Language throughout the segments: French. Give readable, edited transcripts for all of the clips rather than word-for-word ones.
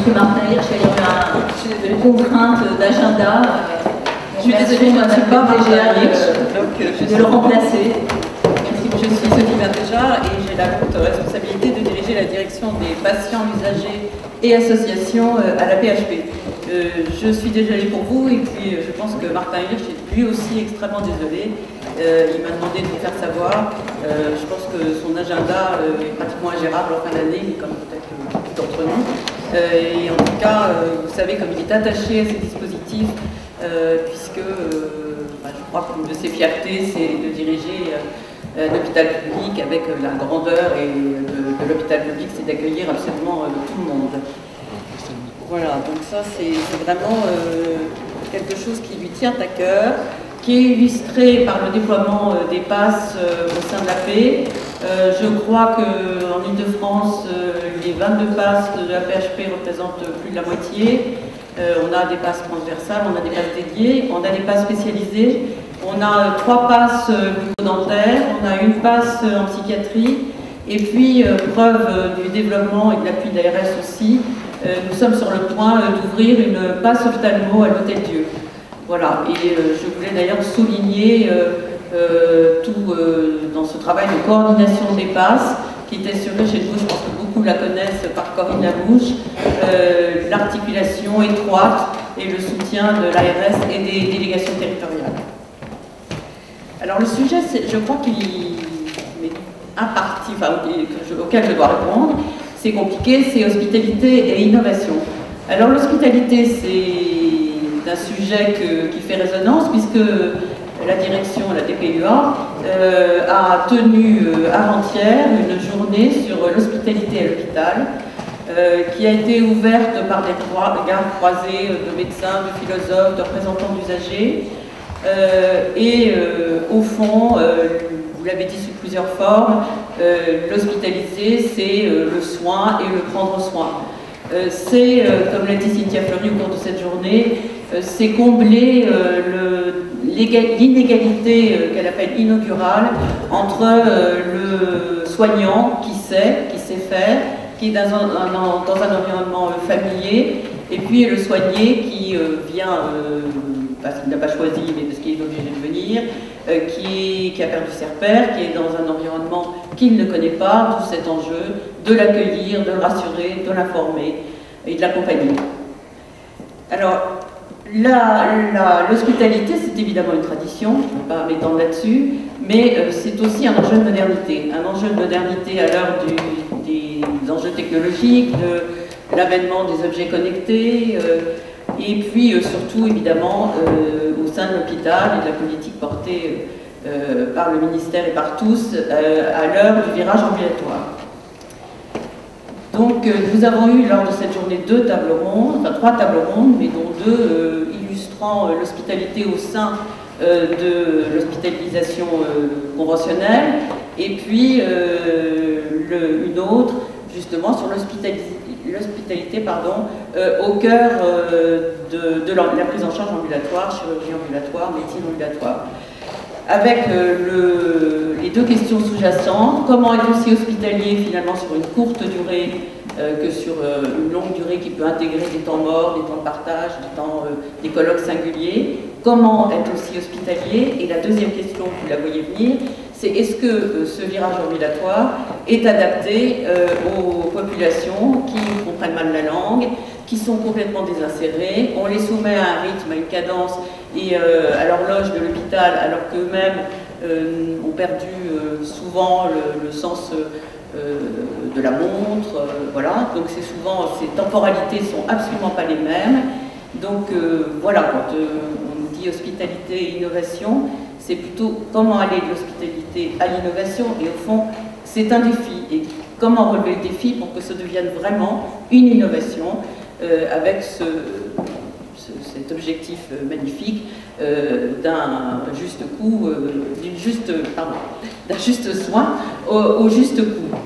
Monsieur Martin Hirsch a eu une contrainte d'agenda. Je suis désolée, je ne suis pas Martin Hirsch, donc de le remplacer. Merci beaucoup. Je suis Sophie Bertéja et j'ai la haute responsabilité de diriger la direction des patients, usagers et associations à la PHP. Je suis désolée pour vous et puis je pense que Martin Hirsch est lui aussi extrêmement désolé. Il m'a demandé de vous faire savoir. Je pense que son agenda est pratiquement ingérable en fin d'année, comme peut-être beaucoup d'entre nous. Et en tout cas, vous savez, comme il est attaché à ces dispositifs, puisque je crois qu'une de ses fiertés, c'est de diriger l'hôpital public avec la grandeur de l'hôpital public, c'est d'accueillir absolument tout le monde. Voilà, donc ça c'est vraiment quelque chose qui lui tient à cœur, qui est illustré par le déploiement des passes au sein de la paix. Je crois qu'en Ile-de-France, les 22 passes de la PHP représentent plus de la moitié. On a des passes transversales, on a des passes dédiées, on a des passes spécialisées, on a 3 passes bucco-dentaires, on a une passe en psychiatrie, et puis, preuve du développement et de l'appui de l'ARS aussi, nous sommes sur le point d'ouvrir une passe ophtalmo à l'Hôtel-Dieu. Voilà, et je voulais d'ailleurs souligner tout dans ce travail de coordination des passes qui est assuré chez nous, je pense que beaucoup la connaissent par Corinne Lamouche, l'articulation étroite et le soutien de l'ARS et des délégations territoriales. Alors le sujet, je crois qu'il est imparti, auquel je dois répondre, c'est compliqué, c'est hospitalité et innovation. Alors l'hospitalité, c'est un sujet qui fait résonance puisque la direction, la DPUA, a tenu avant-hier une journée sur l'hospitalité à l'hôpital qui a été ouverte par des regards croisés de médecins, de philosophes, de représentants d'usagers. Au fond, vous l'avez dit sous plusieurs formes, l'hospitaliser, c'est le soin et le prendre soin. C'est, comme l'a dit Cynthia Fleury au cours de cette journée, c'est combler l'inégalité qu'elle appelle inaugurale entre le soignant qui sait faire, qui est dans un environnement familier, et puis le soigné qui vient, parce qu'il n'a pas choisi, mais parce qu'il est obligé de venir, qui a perdu ses repères, qui est dans un environnement qu'il ne connaît pas, d'où cet enjeu de l'accueillir, de le rassurer, de l'informer et de l'accompagner. Alors, l'hospitalité, c'est évidemment une tradition, je ne vais pas m'étendre là-dessus, mais c'est aussi un enjeu de modernité. Un enjeu de modernité à l'heure des enjeux technologiques, de l'avènement des objets connectés, et puis surtout, évidemment, au sein de l'hôpital et de la politique portée par le ministère et par tous, à l'heure du virage ambulatoire. Donc, nous avons eu lors de cette journée 2 tables rondes, enfin 3 tables rondes, mais dont 2 illustrant l'hospitalité au sein de l'hospitalisation conventionnelle, et puis une autre, justement, sur l'hospitalité au cœur de la prise en charge ambulatoire, chirurgie ambulatoire, médecine ambulatoire. Avec les 2 questions sous-jacentes, comment être aussi hospitalier finalement sur une courte durée que sur une longue durée qui peut intégrer des temps morts, des temps de partage, des colloques singuliers. Comment être aussi hospitalier? Et la deuxième question, vous la voyez venir, c'est est-ce que ce virage ambulatoire est adapté aux populations qui comprennent mal la langue, qui sont complètement désinsérées, on les soumet à un rythme, à une cadence et à l'horloge de l'hôpital, alors qu'eux-mêmes ont perdu souvent le sens de la montre, voilà. Donc c'est souvent, ces temporalités ne sont absolument pas les mêmes. Donc voilà, quand on dit hospitalité et innovation, c'est plutôt comment aller de l'hospitalité à l'innovation, et au fond, c'est un défi. Et comment relever le défi pour que ça devienne vraiment une innovation avec cet objectif magnifique d'un juste coût, d'un juste soin au juste coût.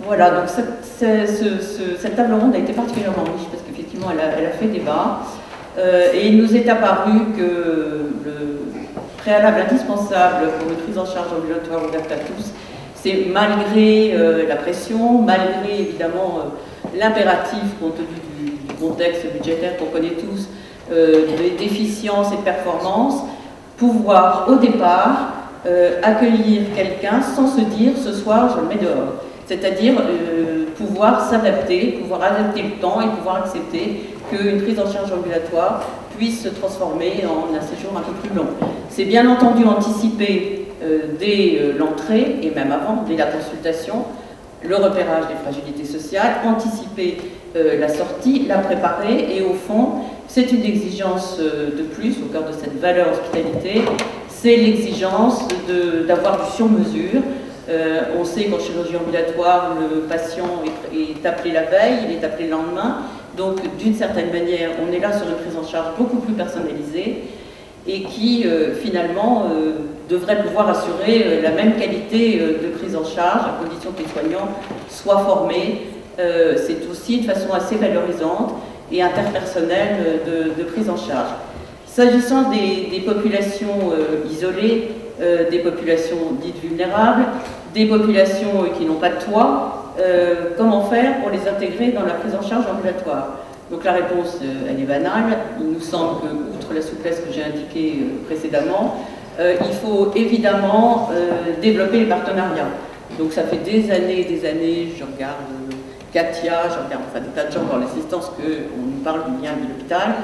Voilà, donc cette table ronde a été particulièrement riche parce qu'effectivement elle a fait débat. Et il nous est apparu que le préalable indispensable pour une prise en charge ambulatoire ouverte à tous, c'est malgré la pression, malgré évidemment l'impératif, compte tenu du contexte budgétaire qu'on connaît tous, d'efficience et de performance, pouvoir au départ accueillir quelqu'un sans se dire ce soir je le mets dehors. C'est-à-dire pouvoir s'adapter, pouvoir adapter le temps et pouvoir accepter qu'une prise en charge ambulatoire puisse se transformer en un séjour un peu plus long. C'est bien entendu anticiper dès l'entrée et même avant, dès la consultation, le repérage des fragilités sociales, anticiper la sortie, la préparer et au fond, c'est une exigence de plus au cœur de cette valeur hospitalité, c'est l'exigence d'avoir du sur-mesure. On sait qu'en chirurgie ambulatoire, le patient est appelé la veille, il est appelé le lendemain. Donc, d'une certaine manière, on est là sur une prise en charge beaucoup plus personnalisée et qui, finalement, devrait pouvoir assurer la même qualité de prise en charge, à condition que les soignants soient formés. C'est aussi une façon assez valorisante et interpersonnelle de prise en charge. S'agissant des populations isolées, des populations dites vulnérables, des populations qui n'ont pas de toit, comment faire pour les intégrer dans la prise en charge ambulatoire? Donc la réponse, elle est banale. Il nous semble que, outre la souplesse que j'ai indiquée précédemment, il faut évidemment développer les partenariats. Donc ça fait des années, je regarde Katia, je regarde enfin des tas de gens dans l'assistance qu'on nous parle du lien de l'hôpital.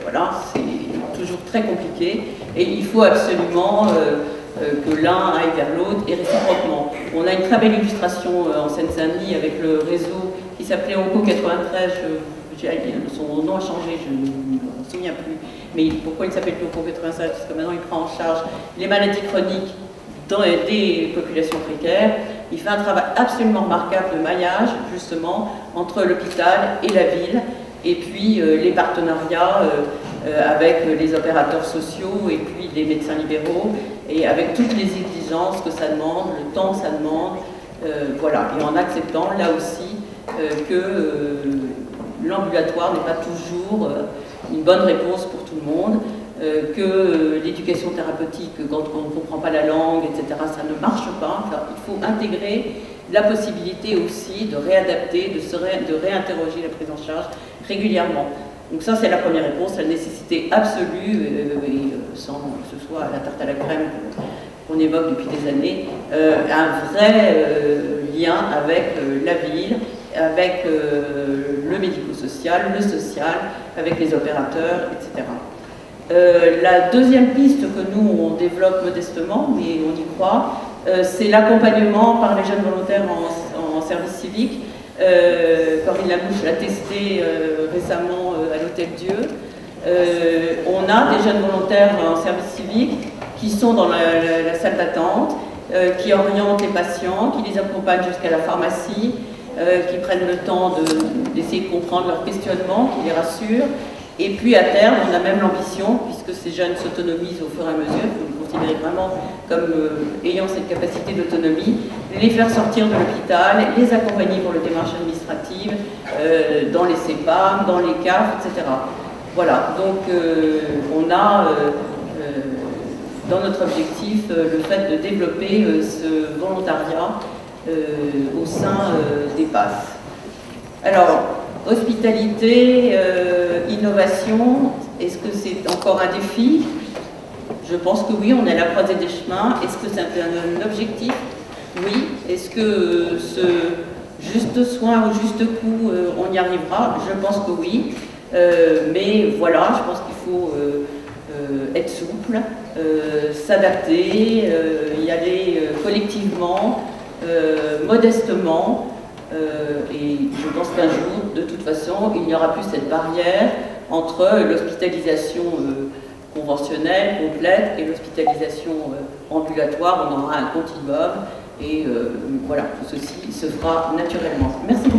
Voilà, c'est toujours très compliqué et il faut absolument que l'un aille vers l'autre et réciproquement. On a une très belle illustration en Seine-Saint-Denis avec le réseau qui s'appelait Onco 93, son nom a changé, je ne me souviens plus, mais pourquoi il s'appelle Onco 93? Parce que maintenant il prend en charge les maladies chroniques dans des populations précaires. Il fait un travail absolument remarquable de maillage, justement, entre l'hôpital et la ville, et puis les partenariats avec les opérateurs sociaux et puis les médecins libéraux, et avec toutes les exigences que ça demande, le temps que ça demande, voilà, et en acceptant là aussi que l'ambulatoire n'est pas toujours une bonne réponse pour tout le monde, que l'éducation thérapeutique, quand on ne comprend pas la langue, etc., ça ne marche pas. Enfin, il faut intégrer la possibilité aussi de réadapter, de réinterroger la prise en charge régulièrement. Donc ça, c'est la première réponse, la nécessité absolue, et sans que ce soit la tarte à la crème qu'on évoque depuis des années, un vrai lien avec la ville, avec le médico-social, le social, avec les opérateurs, etc. La deuxième piste que nous, on développe modestement, mais on y croit, c'est l'accompagnement par les jeunes volontaires en service civique. Corinne Lamouche l'a testé récemment à l'Hôtel-Dieu. On a des jeunes volontaires en service civique qui sont dans la salle d'attente, qui orientent les patients, qui les accompagnent jusqu'à la pharmacie, qui prennent le temps d'essayer de comprendre leurs questionnements, qui les rassurent. Et puis à terme, on a même l'ambition, puisque ces jeunes s'autonomisent au fur et à mesure, il faut les considérer vraiment comme ayant cette capacité d'autonomie, les faire sortir de l'hôpital, les accompagner pour les démarches administratives, dans les CEPAM, dans les CAF, etc. Voilà, donc on a dans notre objectif le fait de développer ce volontariat au sein des PAS. Alors, hospitalité, innovation, est-ce que c'est encore un défi? Je pense que oui, on est à la croisée des chemins. Est-ce que c'est un objectif? Oui. Est-ce que ce juste soin au juste coup, on y arrivera? Je pense que oui. Mais voilà, je pense qu'il faut être souple, s'adapter, y aller collectivement, modestement. Et je pense qu'un jour, de toute façon, il n'y aura plus cette barrière entre l'hospitalisation conventionnelle, complète, et l'hospitalisation ambulatoire. On aura un continuum et voilà, tout ceci se fera naturellement. Merci beaucoup.